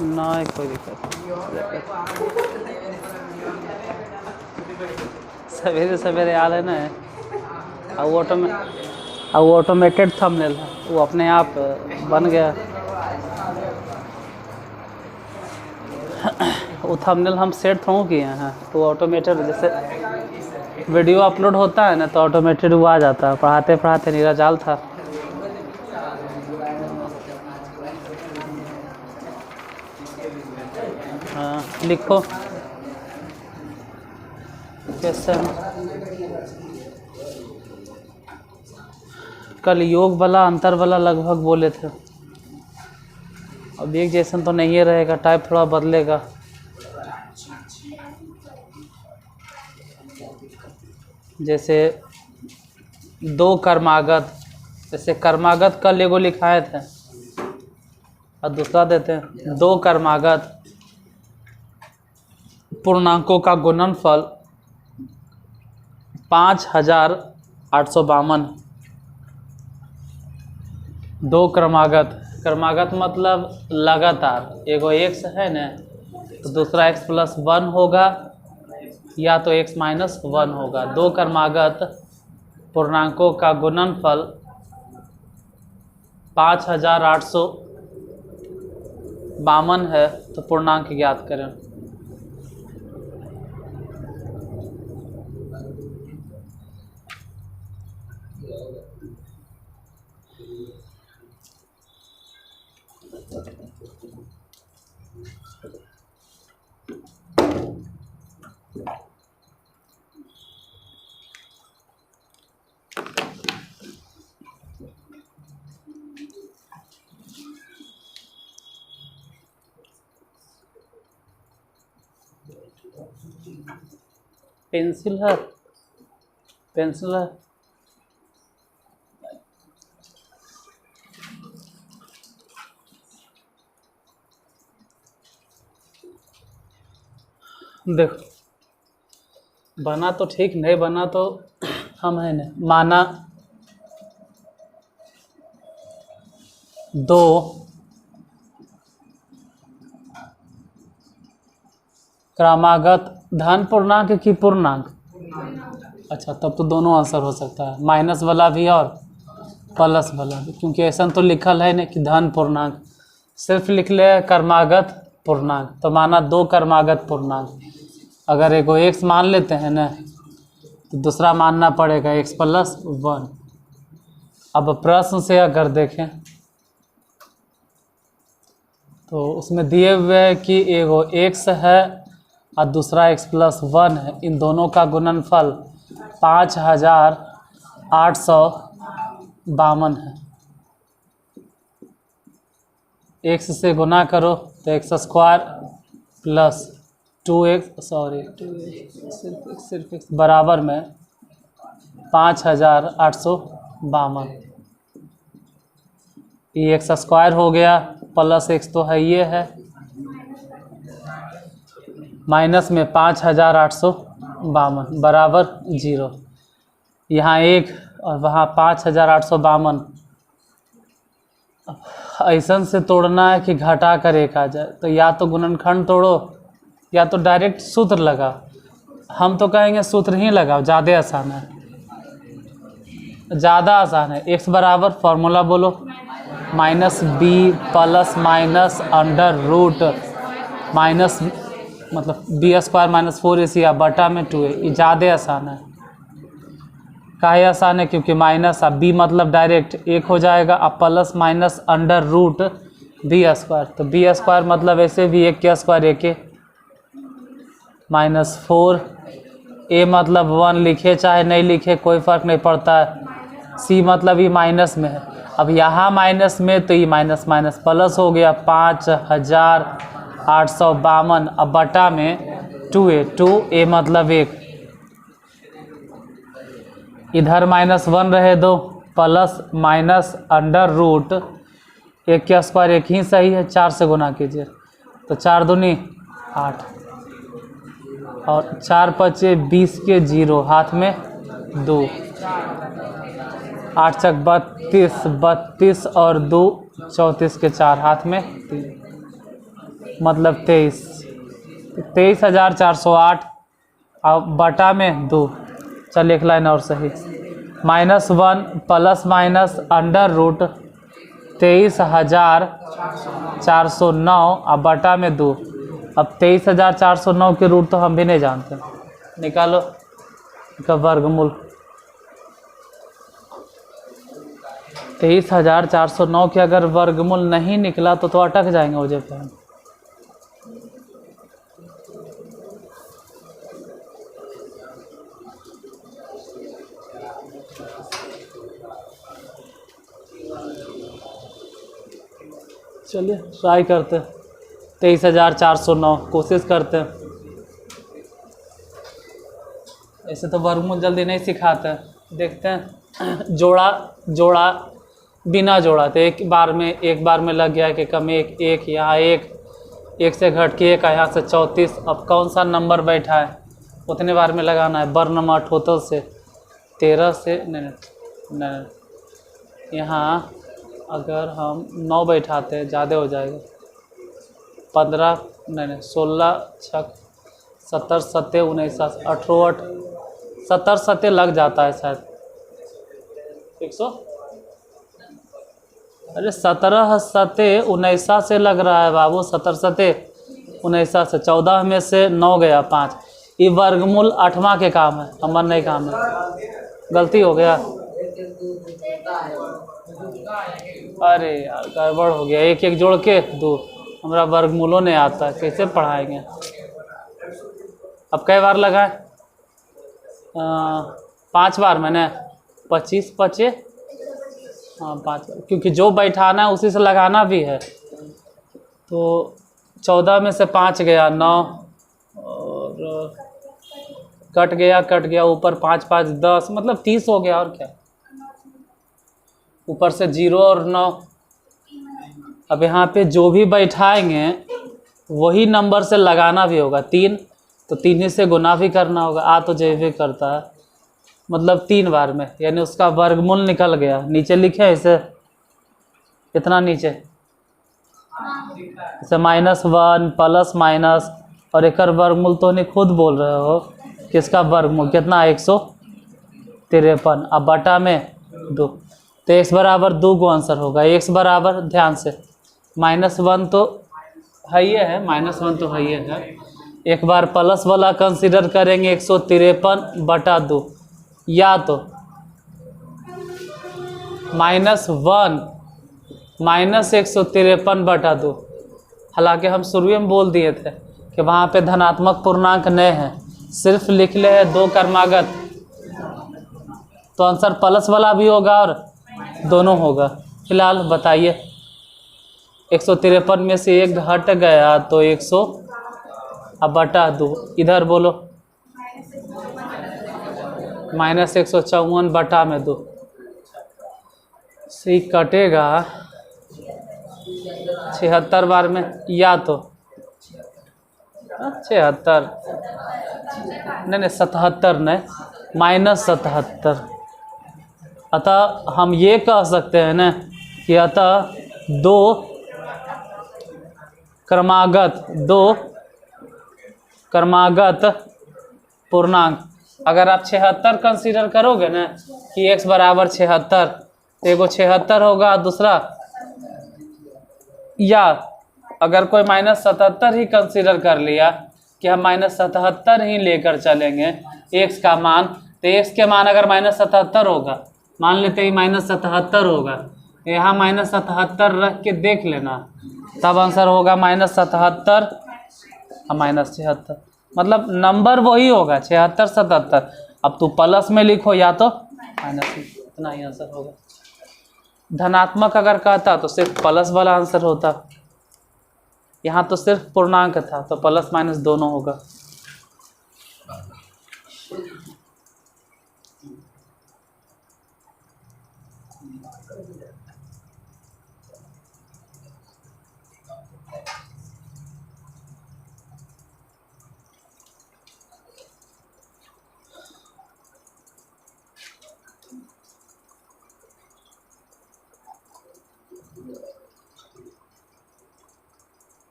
ना कोई दिक्कत सवेरे सवेरे आ लेना है। अब ऑटोमेटेड थंबनेल है, वो अपने आप बन गया। वो थंबनेल हम सेट थोड़ा किए हैं, तो ऑटोमेटेड जैसे वीडियो अपलोड होता है ना, तो ऑटोमेटेड वो आ जाता है। पढ़ाते पढ़ाते मेरा जाल था। हाँ लिखो क्वेश्चन। कल योग वाला अंतर वाला लगभग बोले थे। अब एक जैसा तो नहीं है रहेगा, टाइप थोड़ा बदलेगा। जैसे दो कर्मागत, जैसे कर्मागत कल एगो लिखाए थे और दूसरा देते हैं दो कर्मागत पूर्णांकों का गुणनफल 5852। दो क्रमागत, क्रमागत मतलब लगातार, एगो x है ना, तो दूसरा x प्लस 1 होगा या तो x माइनस 1 होगा। दो क्रमागत पूर्णांकों का गुणनफल 5852 है, तो पूर्णांक ज्ञात करें। पेंसिल है, पेंसिल है। देखो बना तो ठीक, नहीं बना तो हम है ना, माना दो क्रमागत धन पूर्णांक की पूर्णांक। अच्छा, तब तो दोनों आंसर हो सकता है, माइनस वाला भी और प्लस वाला भी, क्योंकि ऐसा तो लिखल है ना कि धन पूर्णांक। सिर्फ लिख ले क्रमागत पूर्णांक, तो माना दो क्रमागत पूर्णांक। अगर एगो x मान लेते हैं ना, तो दूसरा मानना पड़ेगा x प्लस 1। अब प्रश्न से अगर देखें तो उसमें दिए हुए है कि एगो x है और दूसरा x प्लस 1 है। इन दोनों का गुणनफल 5852 है। x से गुना करो तो x square plus 2x, sorry 2x सिर्फ x बराबर में 5852। ये x स्क्वायर हो गया, प्लस x तो है ये है, माइनस में 5852 बराबर 0। यहाँ 1 और वहाँ 5852। ऐसा से तोड़ना है कि घटा कर एक आ जाए, तो या तो गुणनखंड तोड़ो या तो डायरेक्ट सूत्र लगा। हम तो कहेंगे सूत्र ही लगाओ, ज़्यादा आसान है, ज़्यादा आसान है। x बराबर फॉर्मूला बोलो, minus b plus minus under root minus मतलब बी स्क्वायर माइनस 4ac या बटा में 2a। ये ज़्यादा आसान है। काहे आसान है? क्योंकि माइनस अब बी मतलब डायरेक्ट एक हो जाएगा, अब plus minus under root b square, तो बी स्क्वायर मतलब ऐसे भी एक के स्क्वायर एक माइनस 4। ए मतलब 1 लिखे चाहे नहीं लिखे कोई फ़र्क नहीं पड़ता है। सी मतलब ये माइनस में है, अब यहाँ माइनस में तो ये माइनस माइनस प्लस हो गया 5852। अब बटा में 2a मतलब 1, इधर -1 रहे दो, प्लस माइनस अंडर रूट एक का स्क्वायर एक ही सही है, 4 से गुना कीजिए तो 4 दूनी 8 और 4 पचे 20 के 0 हाथ में 2, 8 चक 32, 32 और 2 34 के 4 हाथ में 3, मतलब 23,408 अब बटा में 2। चल एक लाइन और सही, -1 प्लस माइनस अंडर रूट 23,409 अब बटा में 2। अब 23,409 के रूट तो हम भी नहीं जानते, निकालो इसका वर्गमूल। 23,409 के अगर वर्गमूल नहीं निकला तो अटक जाएंगे मुझे पे। चलिए ट्राई करते हैं, 23,409 कोशिश करते हैं। ऐसे तो वर्गमूल जल्दी नहीं सिखाते हैं, देखते हैं। जोड़ा बिना जोड़ा तो एक बार में लग गया कि कम एक यहाँ एक से घट के एक यहाँ से 34। अब कौन सा नंबर बैठा है उतने बार में लगाना है। बर्नमा टोटल से 13 से नहीं यहाँ अगर हम 9 बैठाते हैं ज़्यादा हो जाएगा। 15 नहीं 16 छक 17 सत्ते 19 18 70 सत्ते लग जाता है शायद 100। अरे 17 सत्ते 19 से लग रहा है बाबू। 17 सत्ते 19 से 14 में से 9 गया 5। ये वर्गमूल 8वां के काम है, हमारा नहीं काम है। गलती हो गया। अरे यार गड़बड़ हो गया। एक एक जोड़ के 2 हमारा वर्गमूलों नहीं आता है, कैसे पढ़ाएंगे। अब कई बार लगाए 5 बार मैंने 25 पचे हाँ 5 बार, क्योंकि जो बैठाना है उसी से लगाना भी है। तो 14 में से 5 गया 9 और कट गया ऊपर 5 5 10 मतलब 30 हो गया। और क्या ऊपर से 0 और 9। अब यहाँ पे जो भी बैठाएंगे वही नंबर से लगाना भी होगा। 3 तो 3 ही से गुना भी करना होगा। आ तो जय भी करता है, मतलब 3 बार में, यानी उसका वर्गमूल निकल गया। नीचे लिखे इसे कितना नीचे इसे -1 प्लस माइनस और एक वर्गमूल तो नहीं खुद बोल रहे हो किसका वर्गमूल कितना 153। अब बटा में 2 तो x बराबर 2 को आंसर होगा। x बराबर ध्यान से -1 तो है ये है, -1 तो है ये है। एक बार प्लस वाला कंसीडर करेंगे 153/2 या तो -1 -153/2। हालांकि हम शुरू में बोल दिए थे कि वहाँ पे धनात्मक पूर्णांक नहीं है, सिर्फ लिख ले है 2 क्रमागत, तो आंसर प्लस वाला भी होगा और दोनों होगा। फिलहाल बताइए 153 में से 1 घट गया तो 100 अब बटा 2 इधर बोलो -154/2 से कटेगा 76 बार में, या तो 76 नहीं 77 नहीं -77। अतः हम ये कह सकते हैं ना कि अतः 2 क्रमागत पूर्णांक। अगर आप 76 कंसीडर करोगे ना कि x बराबर 76, तो एगो 76 होगा दूसरा, या अगर कोई -77 ही कंसीडर कर लिया कि हम -77 ही लेकर चलेंगे x का मान, तो x के मान अगर -77 होगा, मान लेते ही -77 होगा, यहाँ -77 रख के देख लेना, तब आंसर होगा -77 और -76। मतलब नंबर वही होगा 76 77। अब तो प्लस में लिखो या तो माइनस में, इतना ही आंसर होगा। धनात्मक अगर कहता तो सिर्फ प्लस वाला आंसर होता, यहाँ तो सिर्फ पूर्णांक था तो प्लस माइनस दोनों होगा।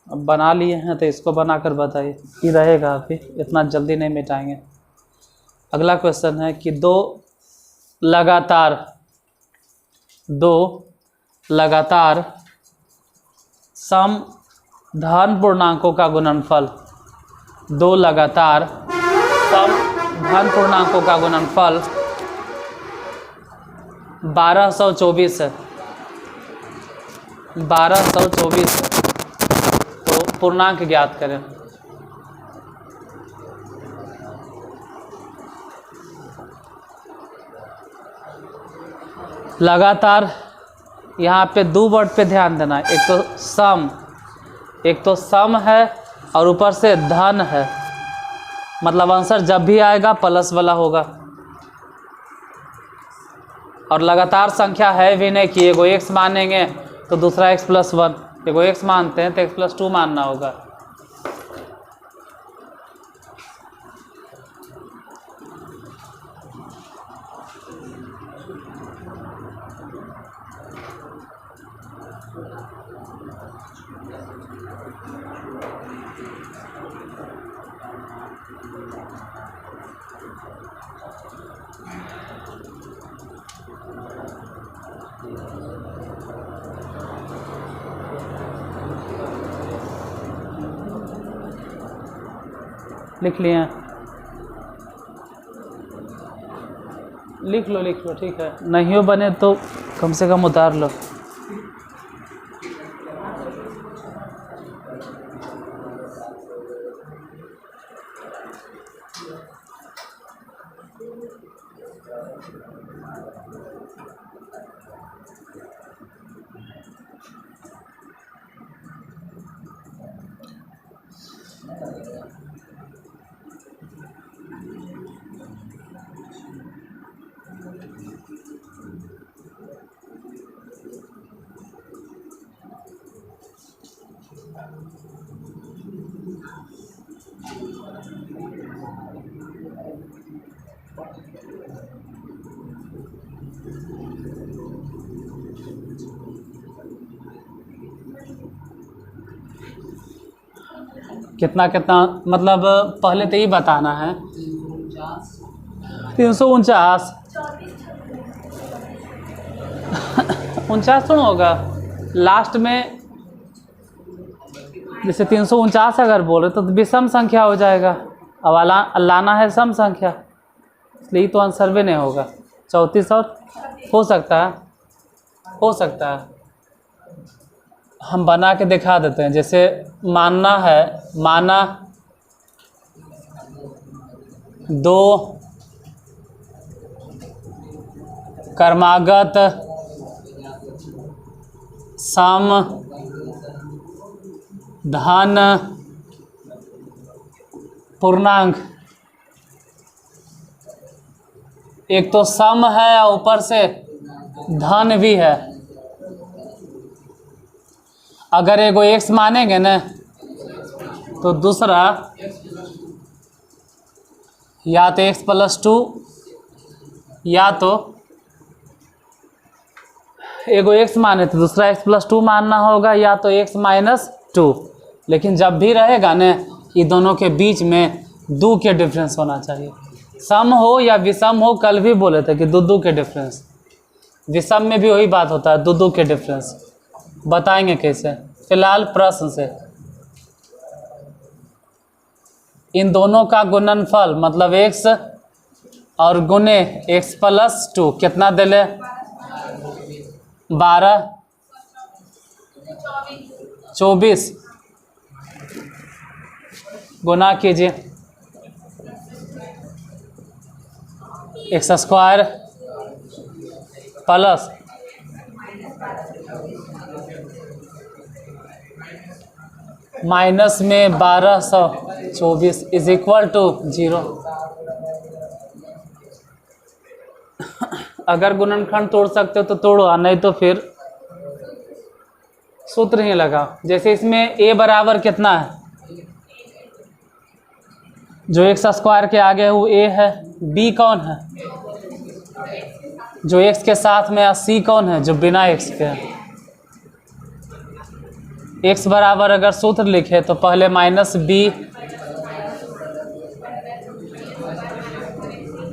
अब बना लिए हैं तो इसको बनाकर बताइए, ये रहेगा अभी, इतना जल्दी नहीं मिटाएंगे। अगला क्वेश्चन है कि दो लगातार सम धन पूर्णांकों का गुणनफल, दो लगातार सम धन पूर्णांकों का गुणनफल 1224 है, 1224 है। तो पूर्णांक ज्ञात करें। लगातार यहाँ पे दो वर्ड पे ध्यान देना है, एक तो सम है और ऊपर से धन है, मतलब आंसर जब भी आएगा प्लस वाला होगा। और लगातार संख्या है भी नहीं कि एगो x मानेंगे तो दूसरा x+1, एगो x मानते हैं तो x+2 मानना होगा। लिख लिए? लिख लो, ठीक है। नहीं हो बने तो कम से कम उतार लो। कितना मतलब पहले तो ही बताना है। 349 49 थोड़ा होगा लास्ट में, जैसे 349 अगर बोल रहे तो विषम संख्या हो जाएगा। अब लाना है सम संख्या, इसलिए तो आंसर भी नहीं होगा। 34 और हो सकता है। हम बना के दिखा देते हैं। जैसे माना दो क्रमागत सम धन पूर्णांक, एक तो सम है और ऊपर से धन भी है। अगर एगो x मानेंगे ना तो दूसरा या तो x+2 या तो एगो x माने तो दूसरा x+2 मानना होगा, या तो x-2। लेकिन जब भी रहेगा ना ये दोनों के बीच में 2 के डिफरेंस होना चाहिए। सम हो या विषम हो, कल भी बोले थे कि 2 के डिफरेंस। विषम में भी वही बात होता है, 2 के डिफरेंस। बताएंगे कैसे, फिलहाल प्रश्न से। इन दोनों का गुणनफल मतलब x और गुने x+2 कितना दिले? 12 24 गुना कीजिए x² प्लस माइनस में 1224 इज इक्वल टू 0। अगर गुणनखंड तोड़ सकते हो तो तोड़ो, नहीं तो फिर सूत्र ही लगा। जैसे इसमें a बराबर कितना है, जो x² के आगे है वो a है। b कौन है, जो x के साथ में, c कौन है, जो बिना x के है। x बराबर अगर सूत्र लिखे तो पहले minus b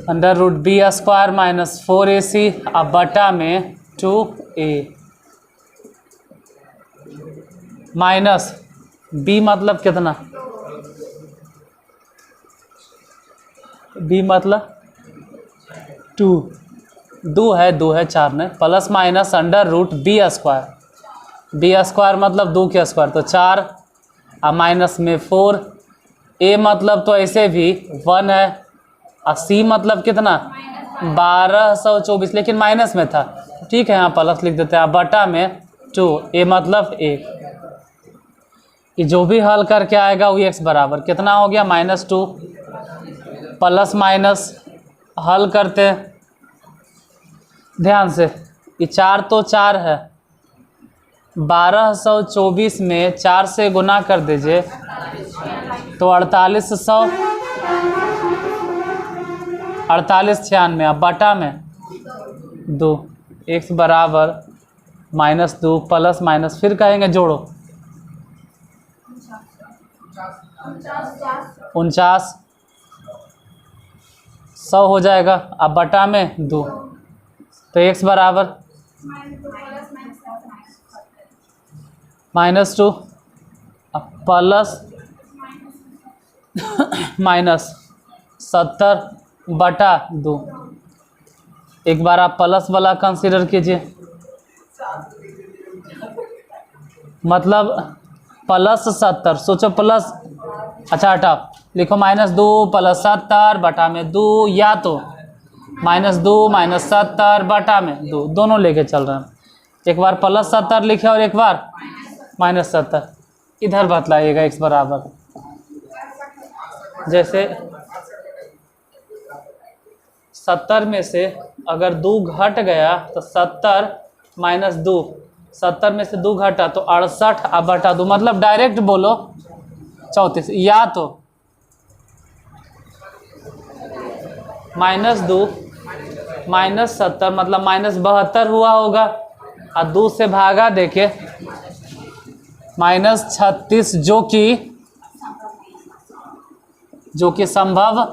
under root b square minus 4ac अब बटा में 2a माइनस b मतलब कितना, b मतलब 2 2 है 4 में plus minus under root b square मतलब 2 के स्क्वायर तो 4 और माइनस में 4 a मतलब तो ऐसे भी 1 है और c मतलब कितना 1224 लेकिन माइनस में था ठीक है यहाँ प्लस लिख देते हैं बटा में 2 a मतलब 1 ये जो भी हल करके आएगा वो x बराबर कितना हो गया -2 प्लस माइनस हल करते हैं ध्यान से ये 4 तो 4 है 1224 में 4 से गुना कर दीजिए तो 4896 अब बटा में 2 x बराबर -2 प्लस माइनस फिर कहेंगे जोड़ो 49 100 हो जाएगा अब बटा में 2 तो x बराबर -2 अब प्लस माइनस 70 बटा 2 एक बार आप प्लस वाला कंसीडर कीजिए मतलब प्लस 70 सोचो प्लस अच्छा हटा लिखो -2 प्लस 70 बटा में 2 या तो -2 -70 बटा में 2 दोनों लेके चल रहे हैं एक बार प्लस 70 लिखे और एक बार -70 इधर बतलाइएगा x बराबर जैसे 70 में से अगर 2 घट गया तो 70 - 2 70 में से 2 घटा तो 68 अब बटा 2 मतलब डायरेक्ट बोलो 34 या तो -2 -70 मतलब -72 हुआ होगा और 2 से भागा देके -36 जो कि संभव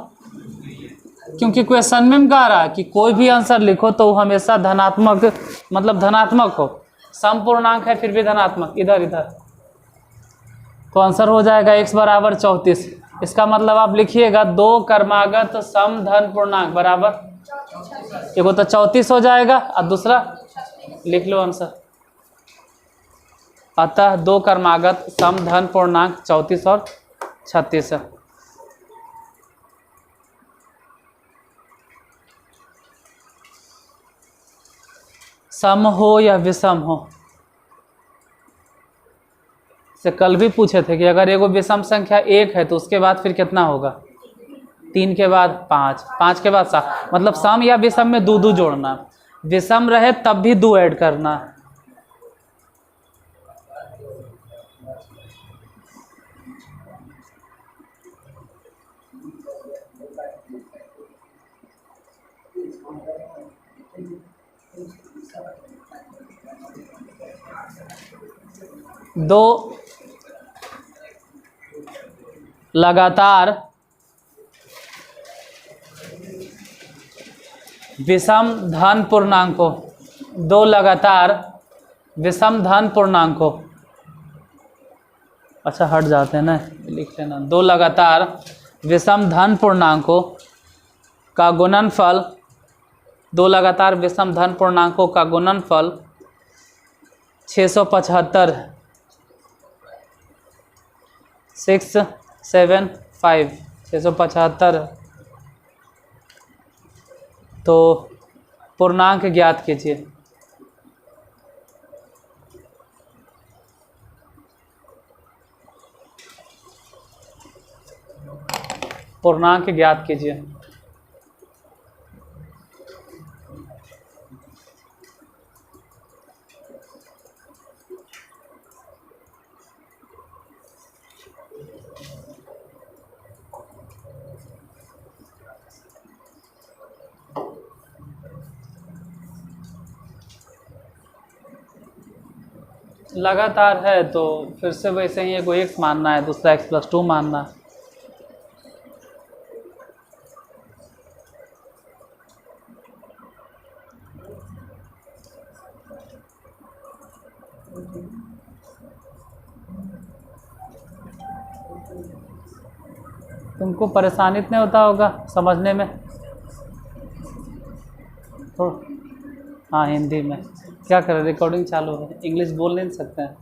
क्योंकि क्वेश्चन में कह रहा है कि कोई भी आंसर लिखो तो हमेशा धनात्मक मतलब धनात्मक हो सम पूर्णांक है फिर भी धनात्मक इधर तो आंसर हो जाएगा x बराबर 34 इसका मतलब आप लिखिएगा 2 क्रमागत सम धन पूर्णांक बराबर एगो तो 34 हो जाएगा और दूसरा लिख लो आंसर अतः 2 क्रमागत सम धन पूर्णांक 34 और 36 है सम हो या विषम हो से कल भी पूछे थे कि अगर एगो विषम संख्या 1 है तो उसके बाद फिर कितना होगा 3 के बाद 5 5 के बाद 7 मतलब सम या विषम में 2 जोड़ना विषम रहे तब भी 2 ऐड करना दो लगातार विषम धन पूर्णांकों 2 लगातार विषम धन पूर्णांकों अच्छा हट जाते हैं ना लिख लेना 2 लगातार विषम धन पूर्णांकों का गुणनफल 2 लगातार विषम धन पूर्णांकों का गुणनफल 675 675 675 तो पूर्णांक ज्ञात कीजिए पूर्णांक ज्ञात कीजिए लगातार है तो फिर से वैसे ही एक एक्स मानना है, दूसरा x+2 मानना है। तुमको परेशानी नहीं होता होगा समझने में तो? हाँ हिंदी में क्या करें, रिकॉर्डिंग चालू है, इंग्लिश बोल नहीं सकते हैं,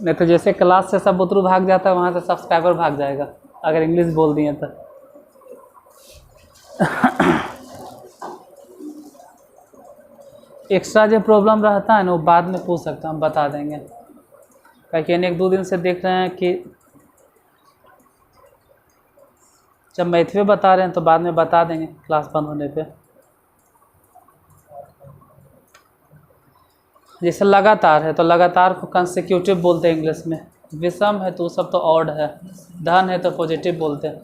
नहीं तो जैसे क्लास से सब उतरू भाग जाता है वहाँ से सब्सक्राइबर भाग जाएगा अगर इंग्लिश बोल दिए तो। एक्स्ट्रा जो प्रॉब्लम रहता है ना वो बाद में पूछ सकता, हम बता देंगे, क्योंकि 1-2 दिन से देख रहे हैं कि जब मैथ में बता रहे हैं तो बाद में बता देंगे क्लास बंद होने पे। जैसे लगातार है तो लगातार को कंसेक्यूटिव बोलते हैं इंग्लिश में, विषम है तो सब तो ऑड है, धन है तो पॉजिटिव बोलते हैं।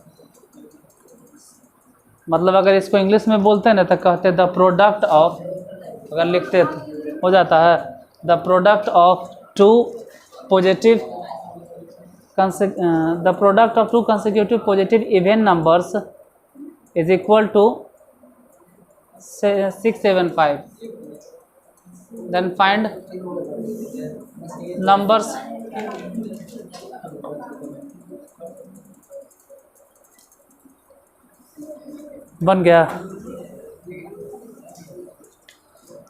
मतलब अगर इसको इंग्लिश में बोलते हैं ना तो कहते हैं द प्रोडक्ट ऑफ, अगर लिखते तो हो जाता है the product of two positive the product of two consecutive positive even numbers is equal to 675। Then find numbers बन गया।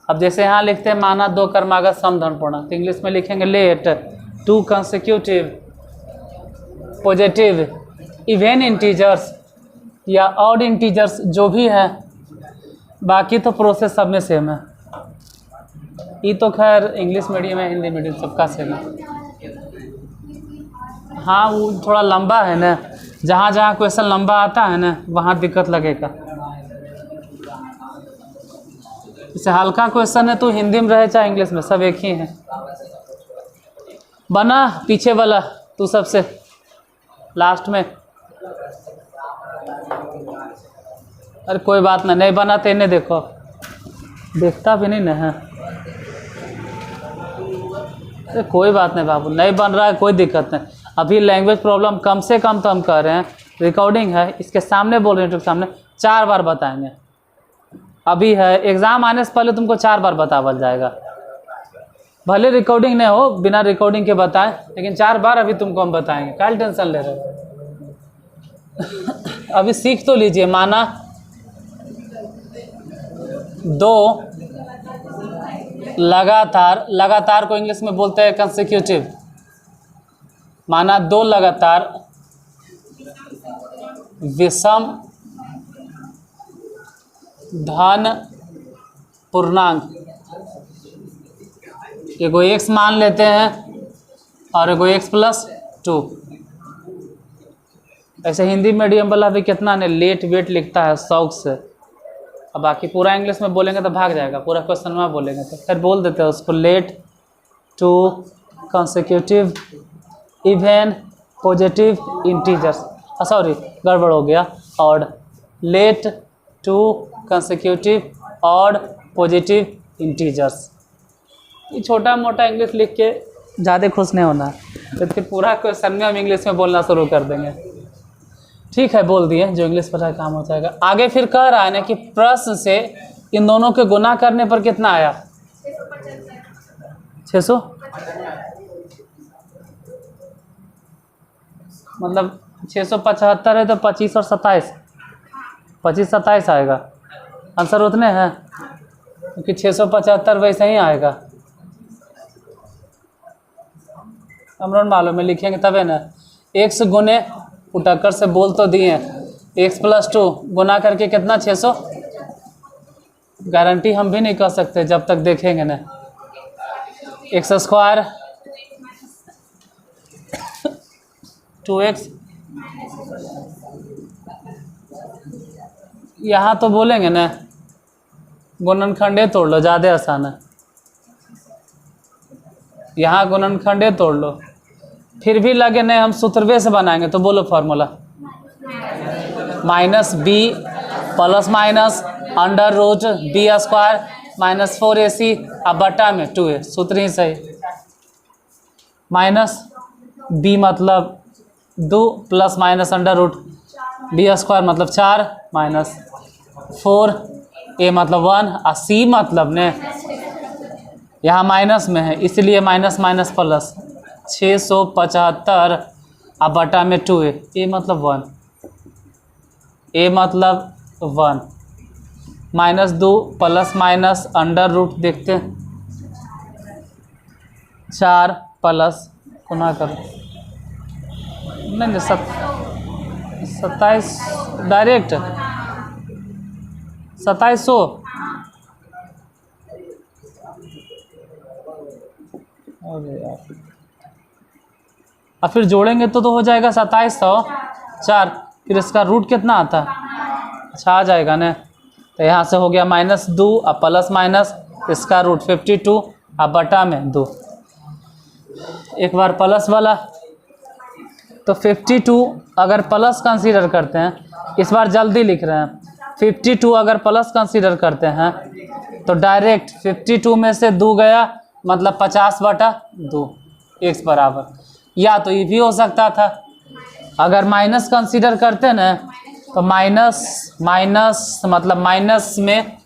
अब जैसे यहाँ लिखते हैं माना 2 क्रमागत समधन पूर्णांक, तो इंग्लिश में लिखेंगे let 2 consecutive positive even integers या ऑड इंटीजर्स जो भी है, बाकी तो प्रोसेस सब में सेम है। ये तो खैर इंग्लिश मीडियम है, हिंदी मीडियम सबका सेम है। हाँ वो थोड़ा लंबा है ना, जहाँ जहाँ क्वेश्चन लंबा आता है ना वहाँ दिक्कत लगेगा। जैसे हल्का क्वेश्चन है तो हिंदी में रहे चाहे इंग्लिश में सब एक ही है। बना पीछे वाला तू सबसे लास्ट में, अरे कोई बात नहीं बना तो इन्हें देखो, देखता भी नहीं ना है। अरे कोई बात नहीं बाबू, नहीं बन रहा है कोई दिक्कत नहीं। अभी लैंग्वेज प्रॉब्लम कम से कम तो हम कह रहे हैं, रिकॉर्डिंग है इसके सामने बोल रहे हैं, के सामने 4 बार बताएंगे। अभी है एग्ज़ाम आने से पहले तुमको 4 बार बतावल जाएगा, भले रिकॉर्डिंग नहीं हो, बिना रिकॉर्डिंग के बताएं, लेकिन 4 बार अभी तुमको हम बताएंगे, क्या टेंशन ले रहे हो। अभी सीख तो लीजिए। माना 2 लगातार, लगातार को इंग्लिश में बोलते हैं कंसेक्यूटिव। माना 2 लगातार विषम धन पूर्णांक, एगो x मान लेते हैं और एगो x+2। ऐसे हिंदी मीडियम वाला भी कितना ने लेट वेट लिखता है शौक से, अब बाकी पूरा इंग्लिश में बोलेंगे तो भाग जाएगा, पूरा क्वेश्चन में बोलेंगे तो फिर बोल देते हैं उसको let 2 consecutive even positive integers, sorry गड़बड़ हो गया, odd, let 2 consecutive odd positive integers. ये छोटा मोटा इंग्लिश लिख के ज़्यादा खुश नहीं होना है, तो फिर पूरा क्वेश्चन में हम इंग्लिश में बोलना शुरू कर देंगे। ठीक है बोल दिए, जो इंग्लिश पढ़ा काम हो जाएगा। आगे फिर कह रहा है ना कि प्रश्न से इन दोनों के गुना करने पर कितना आया, 600, मतलब 675 है तो 25 और 27, 25-27 आएगा। आंसर उतने हैं क्योंकि 675 वैसे ही आएगा। हमरो मालूम है, लिखेंगे तबे ना। x गुने उठाकर से बोल तो दिए, x+2 गुना करके कितना 600, गारंटी हम भी नहीं कर सकते जब तक देखेंगे ना। x² 2x, यहाँ तो बोलेंगे ना गुणनखंडे तोड़ लो, ज़्यादा आसान है। यहाँ गुणनखंडे तोड़ लो, फिर भी लगे नहीं हम सूत्रवे से बनाएंगे तो बोलो formula -b plus minus √b² -4ac अब बटा में 2a, सूत्र ही सही। माइनस बी मतलब 2 plus minus under root b square मतलब 4 माइनस 4 ए मतलब 1 और सी मतलब ने यहाँ माइनस में है इसलिए माइनस माइनस प्लस 675 और बटा में 2 ए मतलब 1 ए मतलब 1 minus 2 plus minus under root देखते हैं 4 प्लस गुना करो नहीं 27 डायरेक्ट 2700 अरे यार और फिर जोड़ेंगे तो हो जाएगा 2704 फिर इसका रूट कितना आता है अच्छा आ जाएगा ना तो यहाँ से हो गया -2 और प्लस माइनस इसका रूट 52 और बटा में 2 एक बार प्लस वाला तो 52 अगर प्लस कंसीडर करते हैं इस बार जल्दी लिख रहे हैं 52 अगर प्लस कंसीडर करते हैं तो डायरेक्ट 52 में से 2 गया मतलब 50/2 x बराबर या तो ये भी हो सकता था अगर माइनस कंसीडर करते ना तो माइनस मतलब माइनस में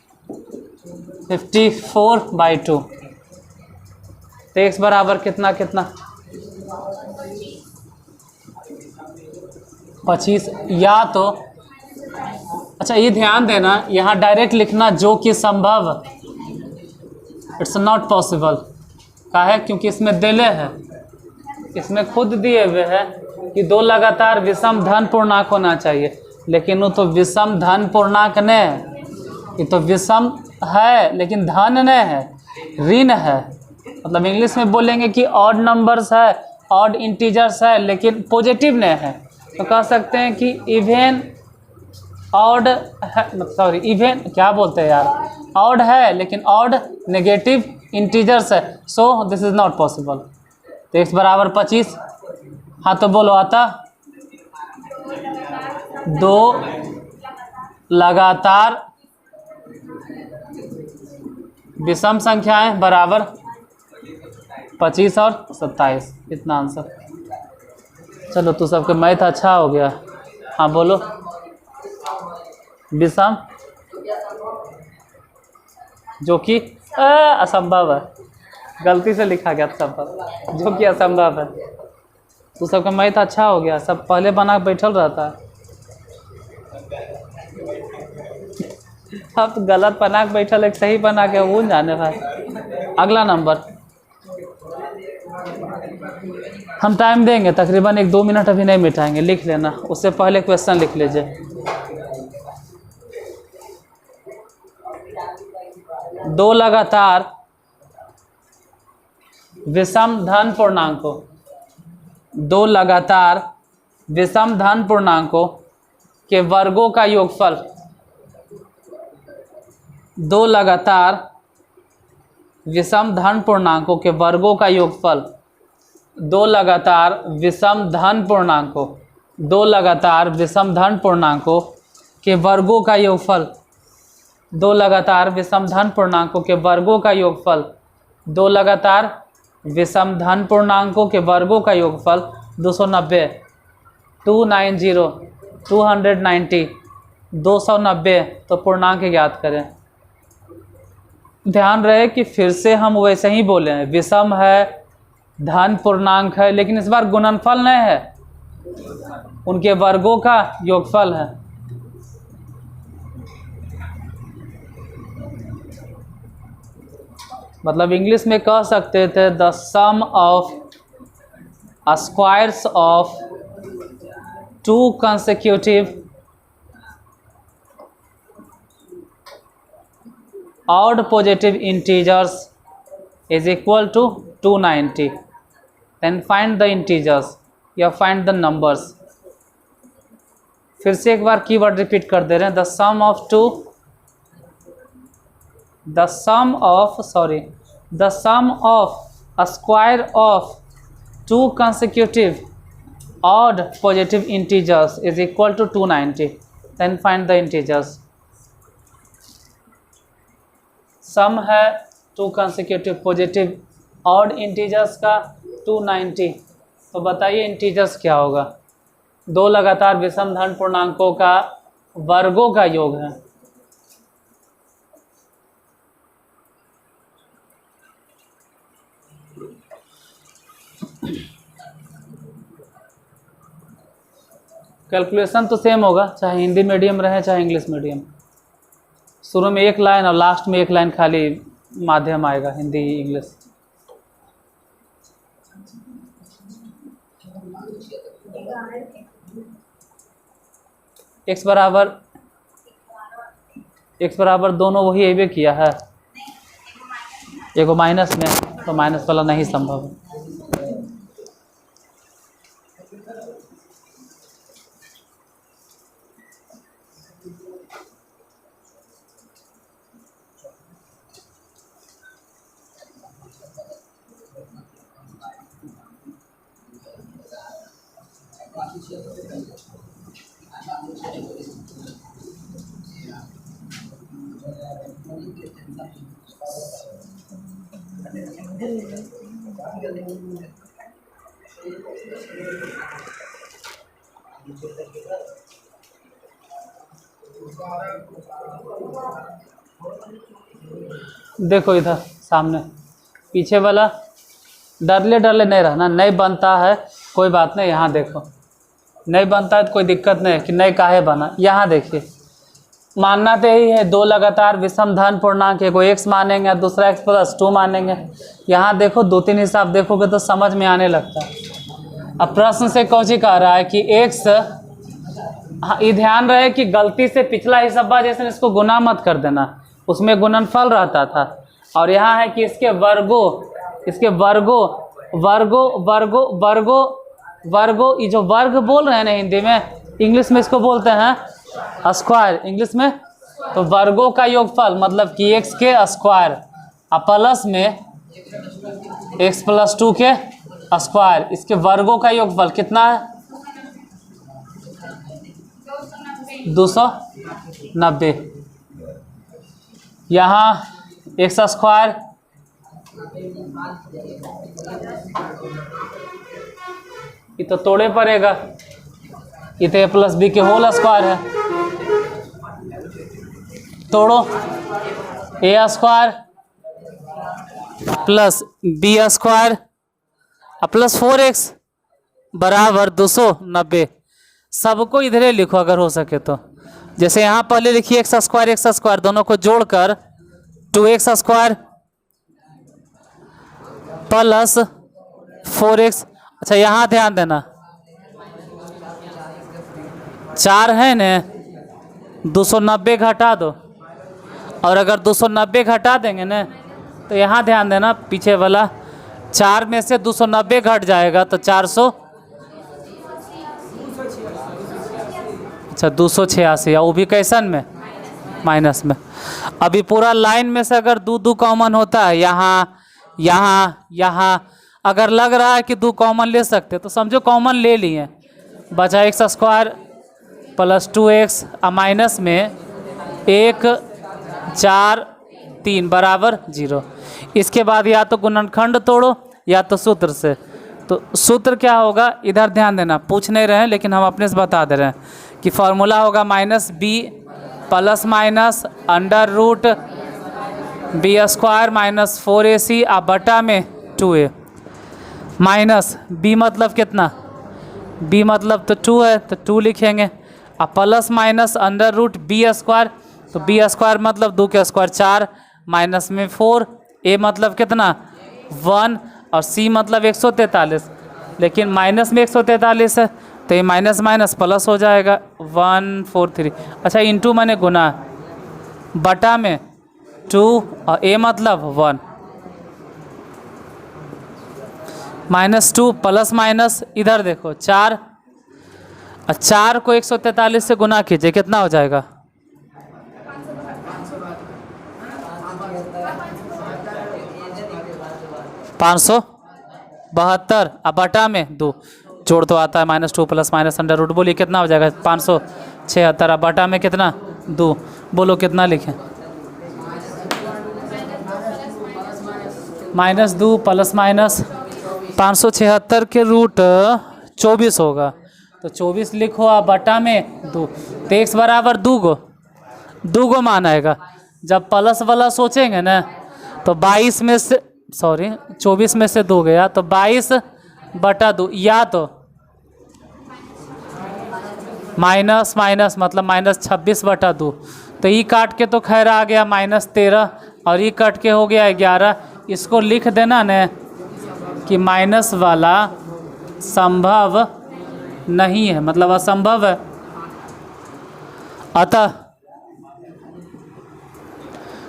54/2 तो x बराबर कितना 25 या तो अच्छा ये ध्यान देना यहाँ डायरेक्ट लिखना जो कि संभव इट्स नॉट पॉसिबल का है क्योंकि इसमें दिले है इसमें खुद दिए हुए है कि 2 लगातार विषम धन पूर्णांक होना चाहिए लेकिन वो तो विषम धन पूर्णांक नहीं है ये तो विषम है लेकिन धन नहीं है ऋण है मतलब इंग्लिश में बोलेंगे कि ऑड नंबर्स है ऑड इंटीजर्स है लेकिन पॉजिटिव नहीं है तो कह सकते हैं कि इवन ऑड है सॉरी इवन क्या बोलते हैं यार ऑड है लेकिन ऑड नेगेटिव इंटीजर्स है so this is not possible तो x बराबर 25 हाँ तो बोलो आता 2 लगातार विषम संख्याएं बराबर 25 और 27 इतना आंसर चलो तू सबके मैथ अच्छा हो गया हाँ बोलो विषम जो कि असंभव है गलती से लिखा गया संभव जो कि असंभव है तू सबका मैथ अच्छा हो गया सब पहले बना बैठल रहता है अब गलत बना के बैठल एक सही बना के वो जाने भाई अगला नंबर हम टाइम देंगे तकरीबन 1-2 मिनट अभी नहीं मिटाएंगे लिख लेना उससे पहले क्वेश्चन लिख लीजिए 2 लगातार विषम धन पूर्णांकों 2 लगातार विषम धन पूर्णांकों के वर्गों का योगफल 2 लगातार विषम धन पूर्णांकों के वर्गों का योगफल 2 लगातार विषम धन पूर्णांकों 2 लगातार विषम धन पूर्णांकों के वर्गों का योगफल 2 लगातार विषम धन पूर्णांकों के वर्गों का योगफल 2 लगातार विषम धन पूर्णांकों के वर्गों का योगफल 290 290 290 290 तो पूर्णांक ज्ञात करें ध्यान रहे कि फिर से हम वैसे ही बोले हैं विषम है धन पूर्णांक है लेकिन इस बार गुणनफल नहीं है उनके वर्गों का योगफल है मतलब इंग्लिश में कह सकते थे the sum of squares of 2 consecutive odd positive integers is equal to 290 then find the integers या find the numbers फिर से एक बार कीवर्ड रिपीट कर दे रहे हैं the sum of a square of 2 consecutive odd positive integers is equal to 290 then find the integers सम है 2 consecutive positive odd integers का 290। तो बताइए इंटीजर्स क्या होगा? दो लगातार विषम धन पूर्णांकों का वर्गों का योग है। कैलकुलेशन तो सेम होगा, चाहे हिंदी मीडियम रहे चाहे इंग्लिश मीडियम। शुरू में एक लाइन और लास्ट में एक लाइन खाली माध्यम आएगा, हिंदी इंग्लिश। x बराबर दोनों वही एवे किया है, एगो माइनस में, तो माइनस वाला नहीं संभव है। देखो इधर सामने, पीछे वाला डरले डरले नहीं रहना, नहीं बनता है कोई बात नहीं। यहाँ देखो नहीं बनता है तो कोई दिक्कत नहीं है कि नहीं काहे बना। यहाँ देखिए, मानना तो यही है, दो लगातार विषम धन पूर्णांक, को x मानेंगे दूसरा x+2 मानेंगे। यहाँ देखो दो तीन हिसाब देखोगे तो समझ में आने लगता है। अब प्रश्न से कौची कह रहा है कि x, हाँ ये ध्यान रहे कि गलती से पिछला हिसाब जैसे इसको गुना मत कर देना, उसमें गुणनफल रहता था। और यहाँ है कि इसके वर्गो, ये जो वर्ग बोल रहे हैं ना हिंदी में, इंग्लिश में इसको बोलते हैं स्क्वायर, इंग्लिश में। तो वर्गों का योगफल मतलब कि x के स्क्वायर और प्लस में x+2 के स्क्वायर, इसके वर्गों का योगफल कितना है? 290। यहाँ x स्क्वायर ये तो तोड़े पड़ेगा, ये तो a+b के होल स्क्वायर है, तोड़ो। a square plus b square plus 4x बराबर 290। सबको इधरे लिखो अगर हो सके तो। जैसे यहाँ पहले लिखिए x स्क्वायर दोनों को जोड़कर 2x स्क्वायर प्लस 4x। अच्छा यहाँ ध्यान देना, 4 है न, 290 घटा दो, और अगर 290 घटा देंगे न तो यहाँ ध्यान देना, पीछे वाला 4 में से 290 घट जाएगा तो 400, अच्छा 286, और वो भी कैसन में? माइनस में। अभी पूरा लाइन में से अगर दो कॉमन होता है, यहाँ अगर लग रहा है कि 2 कॉमन ले सकते तो समझो कॉमन ले लिए, बचा x square plus 2x minus में 1 4 3 बराबर 0। इसके बाद या तो गुणनखंड तोड़ो या तो सूत्र से। तो सूत्र क्या होगा इधर ध्यान देना, पूछ नहीं रहे हैं लेकिन हम अपने से बता दे रहे हैं कि फॉर्मूला होगा -b plus minus under root b square minus 4ac बटा में 2a माइनस b मतलब कितना? b मतलब तो 2 है तो 2 लिखेंगे, अब plus minus under root b square, तो b स्क्वायर मतलब 2 के स्क्वायर 4 माइनस में 4, a मतलब कितना? 1, और c मतलब 143, लेकिन माइनस में 143 है तो ये माइनस माइनस प्लस हो जाएगा 143। अच्छा इंटू मैंने गुना, बटा में 2 और a मतलब 1, -2 प्लस माइनस इधर देखो 4, और 4 को 143 से गुना कीजिए, कितना हो जाएगा? 572, अब बटा में 2, जोड़ तो आता है -2 प्लस माइनस अंडर रूट, बोलिए कितना हो जाएगा? 576, अब बटा में कितना? 2, बोलो कितना लिखें? -2 प्लस माइनस 576 के रूट 24 होगा, तो 24 लिखो आप बटा में 2, तो x बराबर 2 मान आएगा। जब प्लस वाला सोचेंगे ना तो 22 में से 24 में से 2 गया तो 22/2, या तो माइनस मतलब -26/2, तो ई काट के तो खैर आ गया -13 और ई कट के हो गया 11। इसको लिख देना न कि माइनस वाला संभव नहीं है, मतलब असंभव है। अतः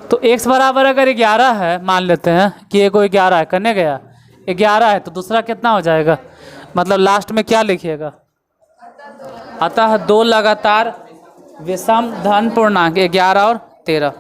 तो x बराबर अगर 11 है, मान लेते हैं कि ये कोई 11 है, करने गया 11 है, तो दूसरा कितना हो जाएगा, मतलब लास्ट में क्या लिखिएगा, अतः 2 लगातार विषम धन पूर्णांक 11 और 13।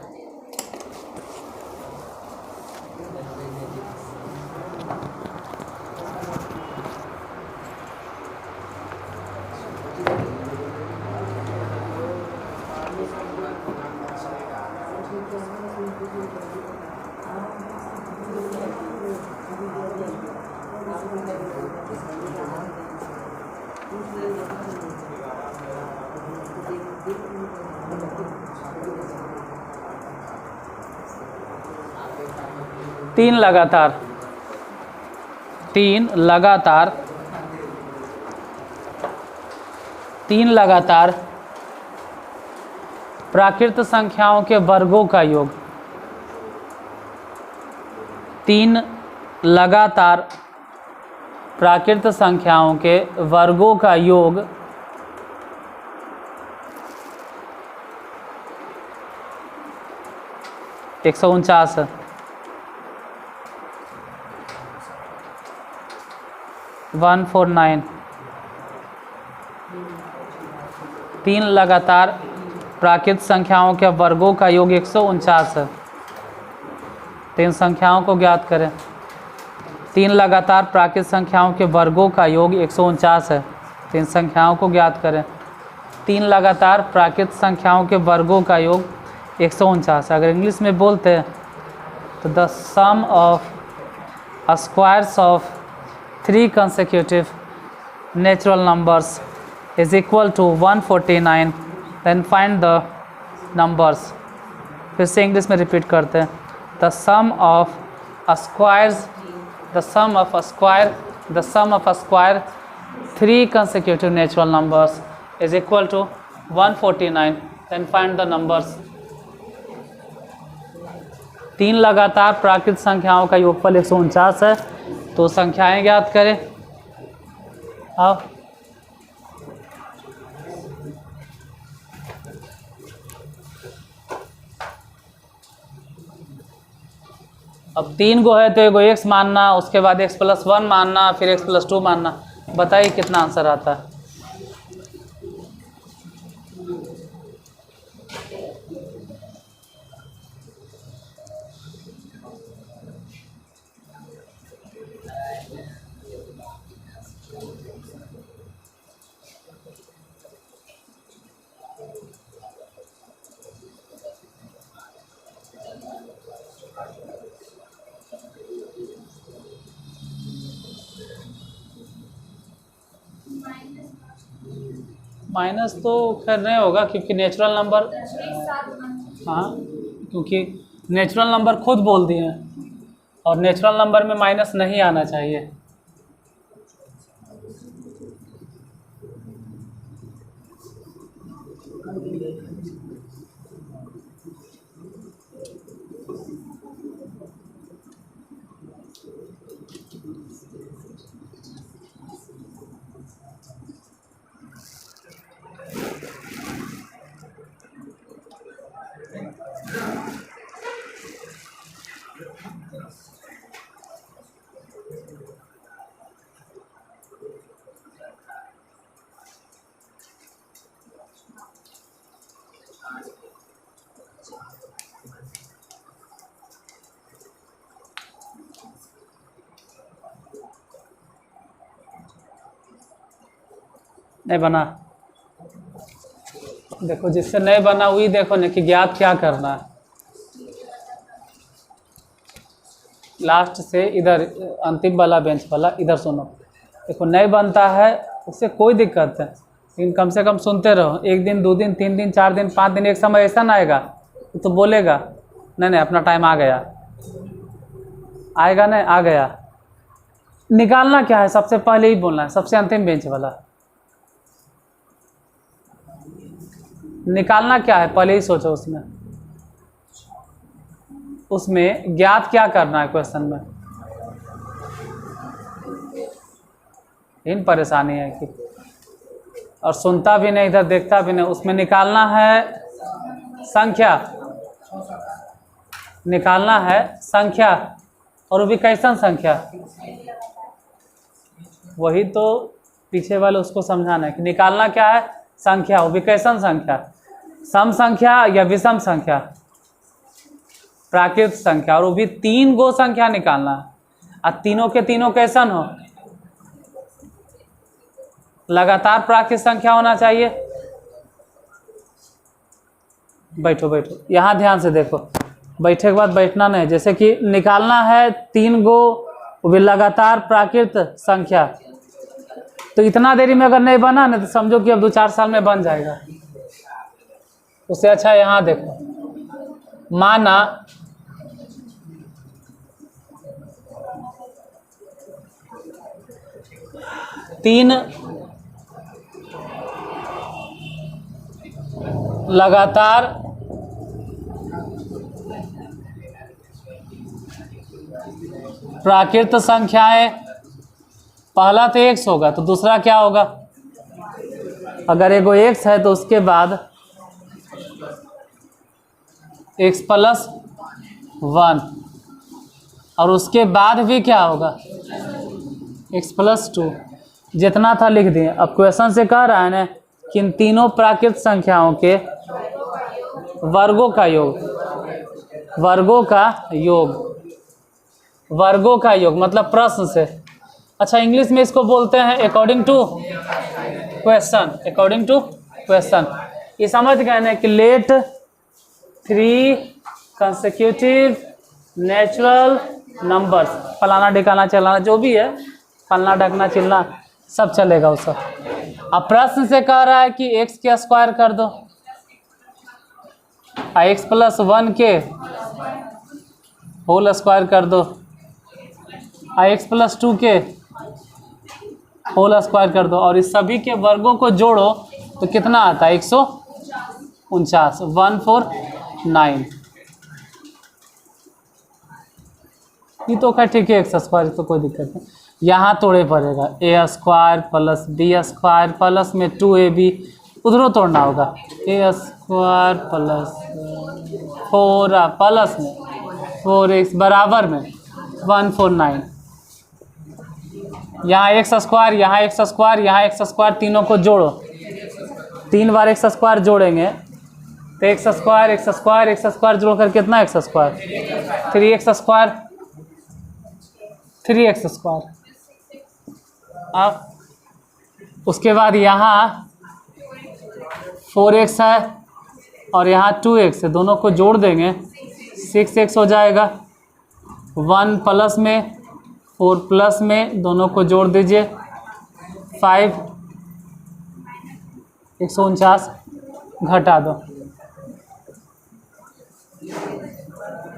तीन लगातार प्राकृत संख्याओं के वर्गों का योग, 3 लगातार प्राकृत संख्याओं के वर्गों का योग 149 है। 149 3 लगातार प्राकृत संख्याओं के वर्गों का योग 149 है। 3 संख्याओं को ज्ञात करें। 3 लगातार प्राकृत संख्याओं के वर्गों का योग 149 है। 3 संख्याओं को ज्ञात करें। 3 लगातार प्राकृत संख्याओं के वर्गों का योग 149। अगर इंग्लिश में बोलते हैं तो the sum of squares of 3 consecutive natural numbers is equal to 149, then find the numbers। फिर से इंग्लिश में रिपीट करते हैं। the sum of a square 3 consecutive natural numbers is equal to 149, then find the numbers। 3 लगातार प्राकृत संख्याओं का योगफल 149 है, तो संख्याएं ज्ञात करें। आओ अब 3 गो है तो एगो x मानना, उसके बाद x+1 मानना, फिर x+2 मानना। बताइए कितना आंसर आता है। माइनस तो खैर नहीं होगा क्योंकि नेचुरल नंबर, हाँ क्योंकि नेचुरल नंबर खुद बोल दिए हैं और नेचुरल नंबर में माइनस नहीं आना चाहिए। नहीं बना, देखो जिससे नहीं बना वही देखो ना कि ज्ञात क्या करना है। लास्ट से इधर अंतिम वाला बेंच वाला इधर सुनो। देखो नहीं बनता है उससे कोई दिक्कत है, लेकिन कम से कम सुनते रहो। 1 दिन 2 दिन 3 दिन 4 दिन 5 दिन, एक समय ऐसा ना आएगा तो बोलेगा नहीं नहीं अपना टाइम आ गया, आएगा नहीं आ गया। निकालना क्या है, सबसे पहले ही बोलना है, सबसे अंतिम बेंच वाला निकालना क्या है पहले ही सोचो। उसमें ज्ञात क्या करना है क्वेश्चन में, इन परेशानी है कि और सुनता भी नहीं इधर देखता भी नहीं। उसमें निकालना है संख्या, निकालना है संख्या, और वो भी कैसन संख्या, वही तो पीछे वाले उसको समझाना है कि निकालना क्या है संख्या, वो भी कैसन संख्या, सम संख्या या विषम संख्या, प्राकृत संख्या, और वो भी 3 गो संख्या निकालना है। और तीनों के तीनों कैसन हो, लगातार प्राकृत संख्या होना चाहिए। बैठो बैठो यहाँ ध्यान से देखो, बैठे के बाद बैठना नहीं। जैसे कि निकालना है 3 गो वो भी लगातार प्राकृत संख्या, तो इतना देरी में अगर नहीं बना ना तो समझो कि अब 2-4 साल में बन जाएगा। उससे अच्छा यहाँ देखो, माना तीन लगातार प्राकृत संख्याएं, पहला तो x होगा तो दूसरा क्या होगा, अगर एगो x है तो उसके बाद x + 1, और उसके बाद भी क्या होगा x + 2, जितना था लिख दिए। अब क्वेश्चन से कह रहा है ना कि इन तीनों प्राकृत संख्याओं के वर्गों का योग, वर्गों का योग, वर्गों का योग मतलब प्रश्न से। अच्छा इंग्लिश में इसको बोलते हैं according to question, according to question. ये समझ गए ना कि लेट 3 कंसेक्यूटिव नेचुरल नंबर्स, फलाना ढिकाना चलाना जो भी है, फलना ढकना चिलना सब चलेगा उस सब। अब प्रश्न से कह रहा है कि x के स्क्वायर कर दो, x + 1 के होल स्क्वायर कर दो, x + 2 के होल स्क्वायर कर दो, और इस सभी के वर्गों को जोड़ो तो कितना आता है 149, 149। ये तो क्या ठीक है, x स्क्वायर तो कोई दिक्कत नहीं। यहाँ तोड़े पड़ेगा a² + b² प्लस में 2ab, उधरों तोड़ना होगा a² + 4 प्लस में 4x बराबर में 149। यहाँ x², यहाँ x², यहाँ x², तीनों को जोड़ो, 3 बार x² जोड़ेंगे तो x² जोड़कर कितना x², 3x², 3x²। अब उसके बाद यहाँ 4x है और यहाँ 2x है, दोनों को जोड़ देंगे 6x हो जाएगा। 1 प्लस में 4 प्लस में दोनों को जोड़ दीजिए 5, 149 घटा दो,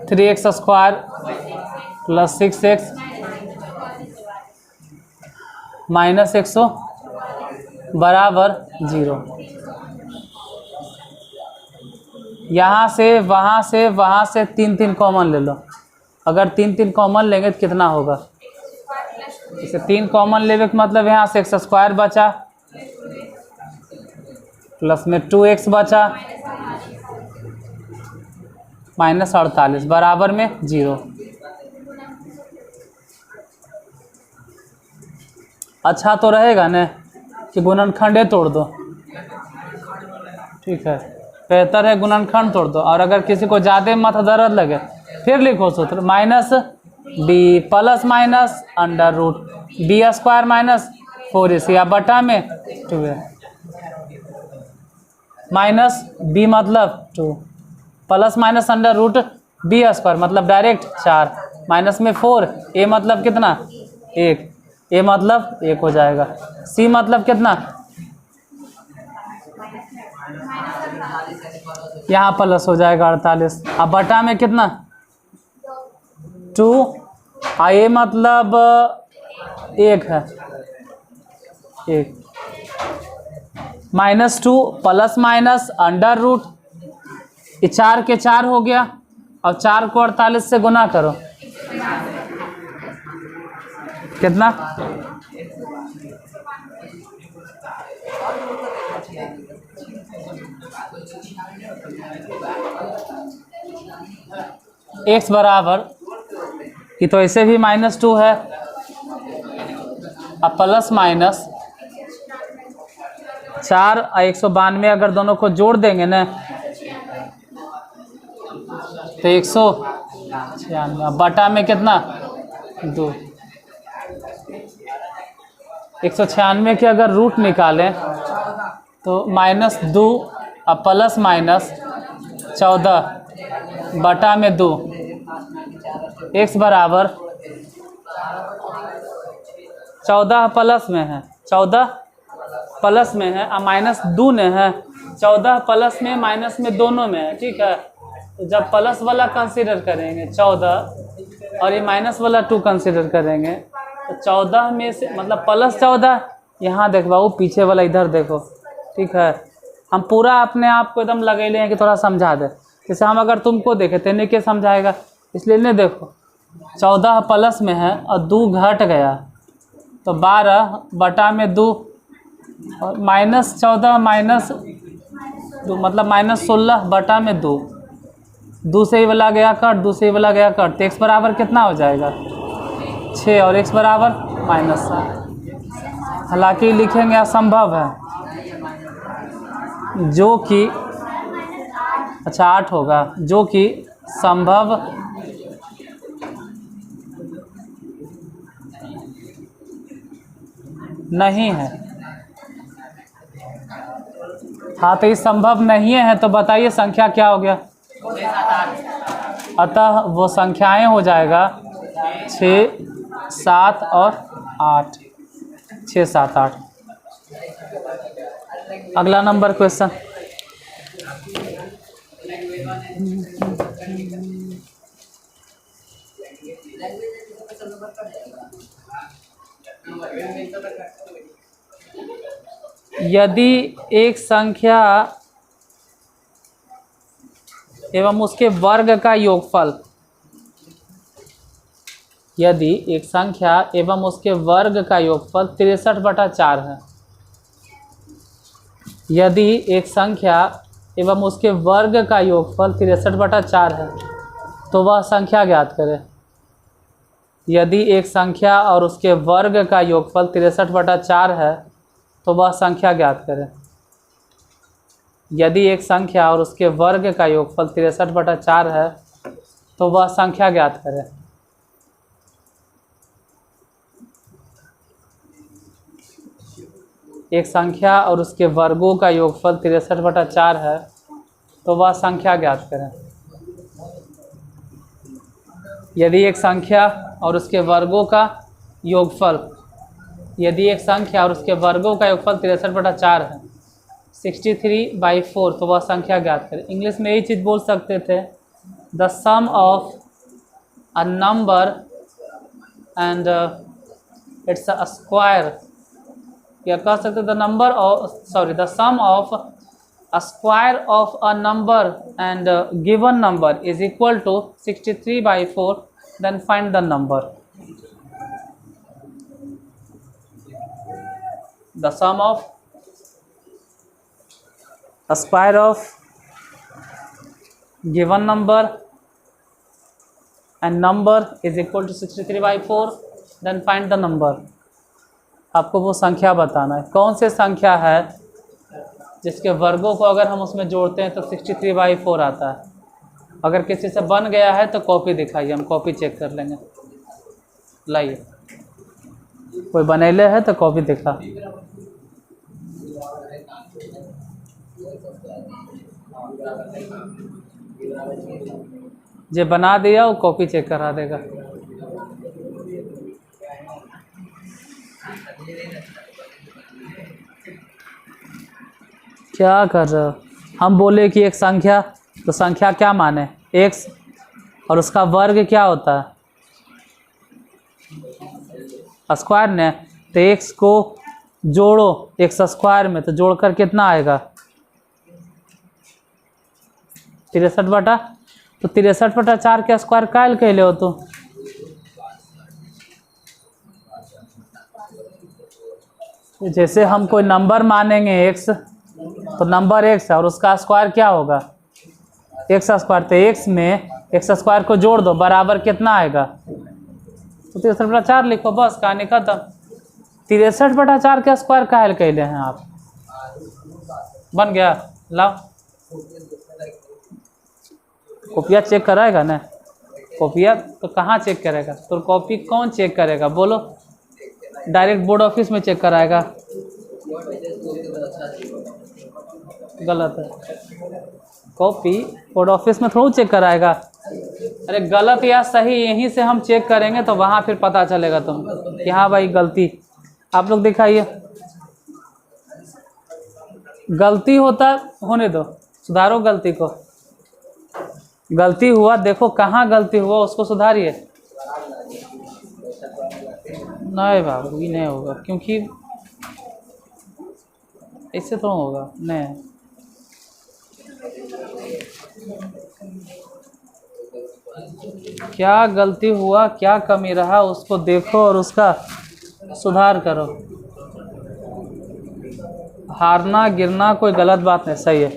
3x² + 6x - 100 बराबर 0। यहाँ से वहाँ से वहाँ से 3 कॉमन ले लो, अगर 3 कॉमन लेंगे तो कितना होगा, इसे 3 कॉमन लेने का मतलब यहाँ से x² बचा प्लस में 2x बचा -48 बराबर में 0। अच्छा तो रहेगा न कि गुणनखंडे तोड़ दो, ठीक है, बेहतर है गुणनखंड तोड़ दो। और अगर किसी को ज़्यादा माथा दर्द लगे फिर लिखो सूत्र -b plus minus √b² - 4ac या बटा में 2 है, -b मतलब 2 प्लस माइनस √b² मतलब डायरेक्ट 4 माइनस में 4, ए मतलब कितना 1, ए मतलब 1 हो जाएगा। सी मतलब कितना, यहाँ प्लस हो जाएगा 48। अब बटा में कितना 2, ए मतलब 1 है, 1 -2 प्लस माइनस अंडर रूट, ये 4 के 4 हो गया। अब 4 को 48 से गुना करो, कितना x बराबर, ये तो ऐसे भी -2 है, अब प्लस माइनस 4 और 192 अगर दोनों को जोड़ देंगे ना तो 196, बटा में कितना 2, 196 के अगर रूट निकालें तो -2 और प्लस माइनस 14 बटा में 2, x बराबर 14 प्लस में है, 14 प्लस में है और -2 ने है, 14 प्लस में माइनस में दोनों में है, ठीक है। तो जब प्लस वाला कंसीडर करेंगे 14 और ये माइनस वाला 2 कंसीडर करेंगे तो 14 में से मतलब +14, यहाँ देख बाबू पीछे वाला इधर देखो, ठीक है। हम पूरा अपने आप को एकदम लगे हैं कि थोड़ा समझा दे, जैसे हम अगर तुमको देखे तेने के समझाएगा, इसलिए नहीं देखो 14 प्लस में है और 2 घट गया तो 12 बटा में 2 और -14 -2 मतलब -16 बटा में 2, 2 से ही वाला गया कट, 2 से ही वाला गया कट, तो x बराबर कितना हो जाएगा 6 और x बराबर -7। हालांकि लिखेंगे असंभव है, जो कि अच्छा 8 होगा, जो कि संभव नहीं है। हाँ तो ये संभव नहीं है, तो बताइए संख्या क्या हो गया, अतः वो संख्याएं हो जाएगा 6, 7 और 8, 6, 7, 8। अगला नंबर क्वेश्चन, यदि एक संख्या एवं उसके वर्ग का योगफल, यदि एक संख्या एवं उसके वर्ग का योगफल 63/4 है, यदि एक संख्या एवं उसके वर्ग का योगफल 63/4 है तो वह संख्या ज्ञात करें। यदि एक संख्या और उसके वर्ग का योगफल 63/4 है तो वह संख्या ज्ञात करें। यदि एक संख्या और उसके वर्ग का योगफल 63/4 है तो वह संख्या ज्ञात करें। एक संख्या और उसके वर्गों का योगफल 63/4 है तो वह संख्या ज्ञात करें। यदि एक संख्या और उसके वर्गों का योगफल, यदि एक संख्या और उसके वर्गों का योगफल 63/4 है, 63/4, तो वह संख्या ज्ञात करें। इंग्लिश में यही चीज़ बोल सकते थे, the sum of a number and its a square, या कह सकते the number of the sum of a square of a number and given number is equal to 63/4, then find the number. The sum of a square of given number and number is equal to 63/4, then find the number। आपको वो संख्या बताना है, कौन से संख्या है जिसके वर्गों को अगर हम उसमें जोड़ते हैं तो 63/4 आता है। अगर किसी से बन गया है तो कॉपी दिखाइए, हम कॉपी चेक कर लेंगे। लाइए, कोई बनेले है तो कॉपी दिखा। जे बना दिया वो कॉपी चेक करा देगा। क्या कर रहे हो? हम बोले कि एक संख्या, तो संख्या क्या माने? एक्स, और उसका वर्ग क्या होता है? स्क्वायर ने। तो एक्स को जोड़ो एक्स स्क्वायर में, तो जोड़कर कितना आएगा? 63/, तो 63/4 के स्क्वायर कायल कहले हो तो। जैसे हम कोई नंबर मानेंगे एक्स, तो नंबर एक्स है और उसका स्क्वायर क्या होगा? X square. तो एक्स में एक्स स्क्वायर को जोड़ दो, बराबर कितना आएगा? तो 63/4 लिखो, बस कहानी खत्म। 63/4 के स्क्वायर कायल कहले हैं आप? बन गया। लाओ कॉपिया चेक कराएगा ना? कॉपिया तो कहाँ चेक करेगा? तो कॉपी कौन चेक करेगा बोलो? डायरेक्ट बोर्ड ऑफिस में चेक कराएगा? गलत है। कॉपी बोर्ड ऑफिस में थोड़ा चेक कराएगा। अरे गलत या सही यहीं से हम चेक करेंगे, तो वहाँ फिर पता चलेगा तुमको कि हाँ भाई गलती। आप लोग दिखाइए, गलती होता होने दो, सुधारो गलती को। गलती हुआ, देखो कहाँ गलती हुआ उसको सुधारिए। नहीं बाबू, ये नहीं होगा, क्योंकि इससे तो होगा नहीं। क्या गलती हुआ, क्या कमी रहा, उसको देखो और उसका सुधार करो। हारना गिरना कोई गलत बात नहीं, सही है,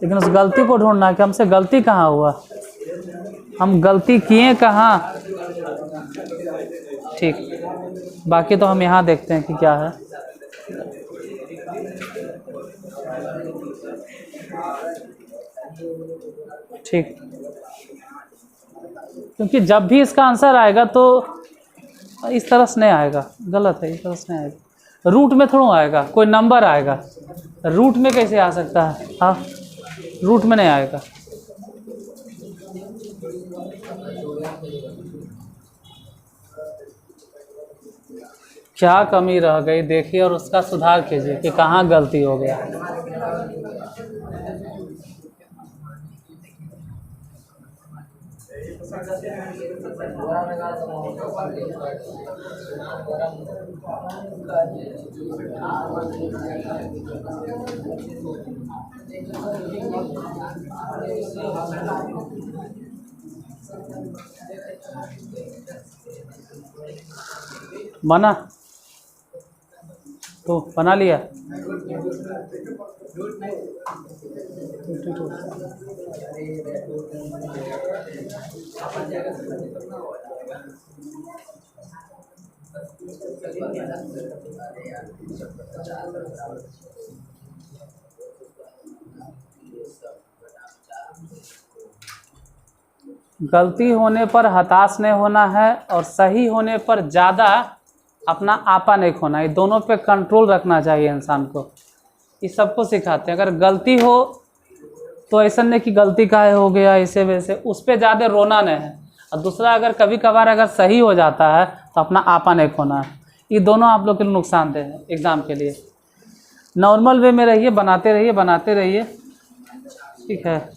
लेकिन उस गलती को ढूंढना कि हमसे गलती कहाँ हुआ, हम गलती किए कहाँ। ठीक, बाकी तो हम यहाँ देखते हैं कि क्या है। ठीक, क्योंकि जब भी इसका आंसर आएगा तो इस तरह से नहीं आएगा, गलत है, इस तरह से नहीं आएगा। रूट में थोड़ा आएगा, कोई नंबर आएगा, रूट में कैसे आ सकता है? हाँ, रूट में नहीं आएगा। क्या कमी रह गई देखिए और उसका सुधार कीजिए कि कहाँ गलती हो गया। बना तो बना लिया। गलती होने पर हताश नहीं होना है और सही होने पर ज़्यादा अपना आपा नहीं खोना, ये दोनों पे कंट्रोल रखना चाहिए इंसान को। ये सबको सिखाते हैं। अगर गलती हो तो ऐसा नहीं कि गलती काहे हो गया ऐसे वैसे, उस पर ज़्यादा रोना नहीं है। और दूसरा, अगर कभी कभार अगर सही हो जाता है तो अपना आपा नहीं खोना है। ये दोनों आप लोग के लिए नुकसानदेह है एग्ज़ाम के लिए। नॉर्मल वे में रहिए, बनाते रहिए बनाते रहिए, ठीक है।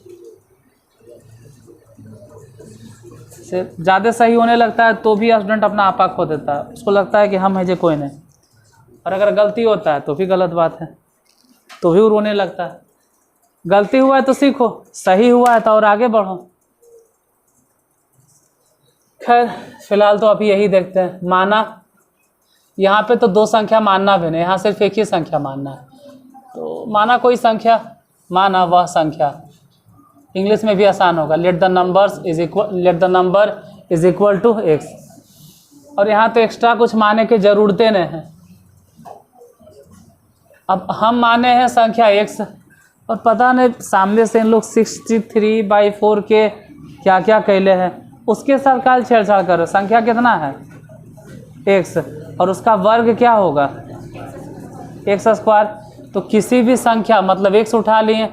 से ज़्यादा सही होने लगता है तो भी स्टूडेंट अपना आपा खो देता है, उसको लगता है कि हम है जो कोई नहीं। और अगर गलती होता है तो भी गलत बात है, तो भी वो रोने लगता है। गलती हुआ है तो सीखो, सही हुआ है तो और आगे बढ़ो। खैर फिलहाल तो अभी यही देखते हैं। माना, यहाँ पे तो दो संख्या मानना भी नहीं, यहाँ सिर्फ एक ही संख्या मानना है। तो माना कोई संख्या, माना वह संख्या, इंग्लिश में भी आसान होगा, let the number is equal to x. और यहाँ तो एक्स्ट्रा कुछ माने की ज़रूरतें नहीं है। अब हम माने हैं संख्या एक्स, और पता नहीं सामने से इन लोग 63/4 के क्या क्या कहले हैं, उसके साथ काल छेड़छाड़ करो। संख्या कितना है? एक्स, और उसका वर्ग क्या होगा? X square. तो किसी भी संख्या मतलब एक्स उठा लिए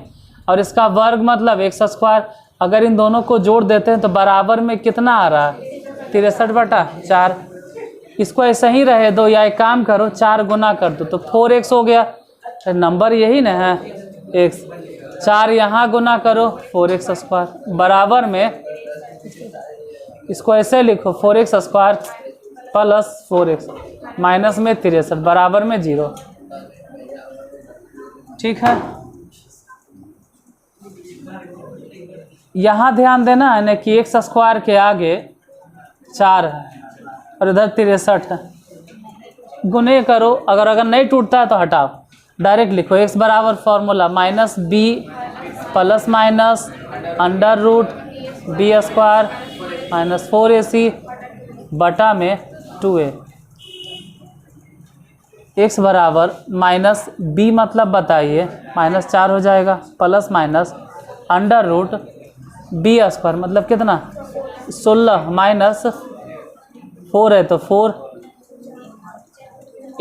और इसका वर्ग मतलब एक्स स्क्वायर, अगर इन दोनों को जोड़ देते हैं तो बराबर में कितना आ रहा है? 63/4। इसको ऐसा ही रहे दो या एक काम करो 4 गुना कर दो तो 4x हो गया। तो नंबर यही ना है x, 4 यहाँ गुना करो 4x स्क्वायर बराबर में इसको ऐसे लिखो 4x square plus 4x minus में 63 बराबर में 0। ठीक है, यहाँ ध्यान देना है ना कि x स्क्वायर के आगे 4 है और इधर 63 है। गुने करो, अगर नहीं टूटता है तो हटाओ, डायरेक्ट लिखो x बराबर formula minus b plus minus under root b square minus 4ac बटा में 2a। x बराबर माइनस b मतलब बताइए -4 हो जाएगा plus minus under root b square मतलब कितना 16 माइनस 4 है तो 4।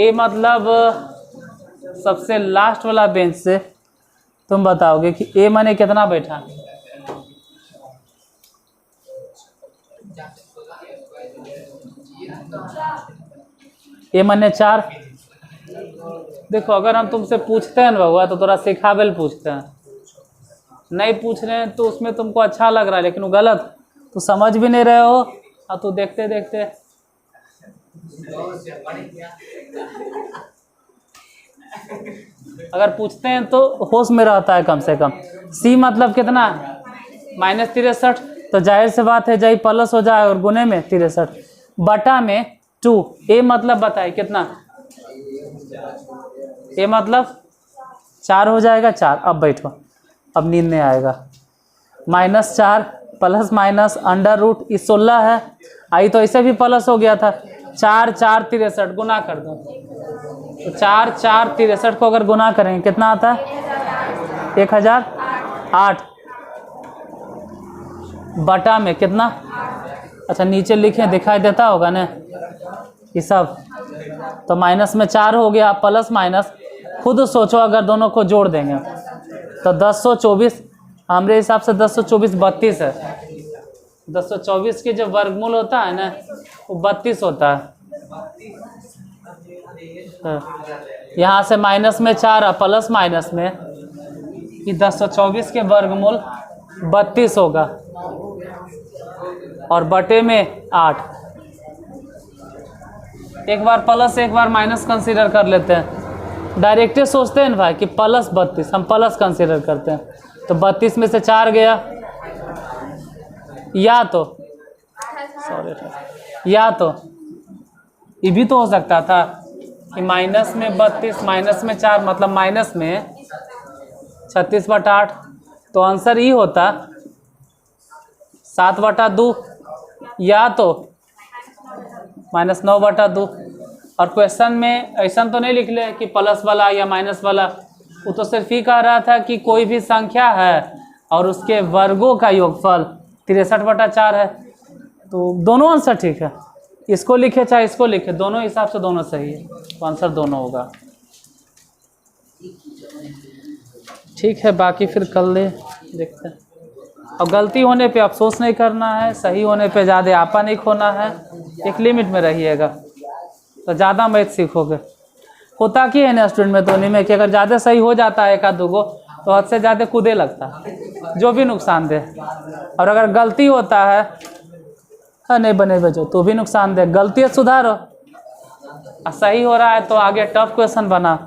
ए मतलब सबसे लास्ट वाला बेंच से तुम बताओगे कि ए माने कितना बैठा। ए माने 4। देखो अगर हम तुमसे पूछते हैं ना बउआ तो थोड़ा सिखावेल पूछते हैं, नहीं पूछ रहे हैं तो उसमें तुमको अच्छा लग रहा है लेकिन वो गलत, तो समझ भी नहीं रहे हो और तो देखते देखते अगर पूछते हैं तो होश में रहता है कम से कम। सी मतलब कितना -63 तो जाहिर से बात है जाई प्लस हो जाए और गुने में 63 बटा में 2। ए मतलब बताए कितना, ए मतलब 4 हो जाएगा 4। अब बैठो, अब नींद नहीं आएगा। -4 प्लस माइनस अंडर रूट इस 16 है, आई तो ऐसे भी प्लस हो गया था। 4 4 63 गुना कर दो तो 4 4 63 को अगर गुना करेंगे कितना आता है 1008 बटा में कितना, अच्छा नीचे लिखे दिखाई देता होगा ना ये सब। तो माइनस में 4 हो गया प्लस माइनस खुद सोचो अगर दोनों को जोड़ देंगे तो 1024, हमारे हिसाब से 1024 32 है। 1024 के जो वर्गमूल होता है ना वो 32 होता है। यहाँ से माइनस में 4 प्लस माइनस में कि 1024 के वर्गमूल 32 होगा और बटे में 8। एक बार प्लस एक बार माइनस कंसीडर कर लेते हैं, डायरेक्ट सोचते हैं ना भाई कि प्लस 32 हम प्लस कंसीडर करते हैं तो 32 में से 4 गया, या तो ये भी तो हो सकता था कि माइनस में 32 माइनस में 4 मतलब माइनस में 36/8 तो आंसर ये होता 7/2 या तो -9/2। और क्वेश्चन में ऐसा तो नहीं लिख ले कि प्लस वाला या माइनस वाला, वो तो सिर्फ ही कह रहा था कि कोई भी संख्या है और उसके वर्गों का योगफल 63/4 है। तो दोनों आंसर ठीक है, इसको लिखे चाहे इसको लिखे, दोनों हिसाब से दोनों सही है, तो आंसर दोनों होगा। ठीक है, बाकी फिर कल ले देखते हैं। और गलती होने पे अफसोस नहीं करना है, सही होने पे ज़्यादा आपा नहीं खोना है, एक लिमिट में रहिएगा तो ज़्यादा मैथ सीखोगे। होता कि है ना स्टूडेंट में तो नहीं में कि अगर ज़्यादा सही हो जाता है एक आध दो तो हद से ज़्यादा कूदे लगता है, जो भी नुकसानदेह। और अगर गलती होता है नहीं बने बचो तो भी नुकसानदेह। गलती सुधारो, सही हो रहा है तो आगे टफ क्वेश्चन बना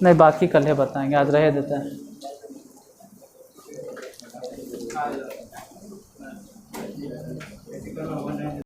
नहीं, बाकी कल ही बताएंगे, आज रह देते हैं।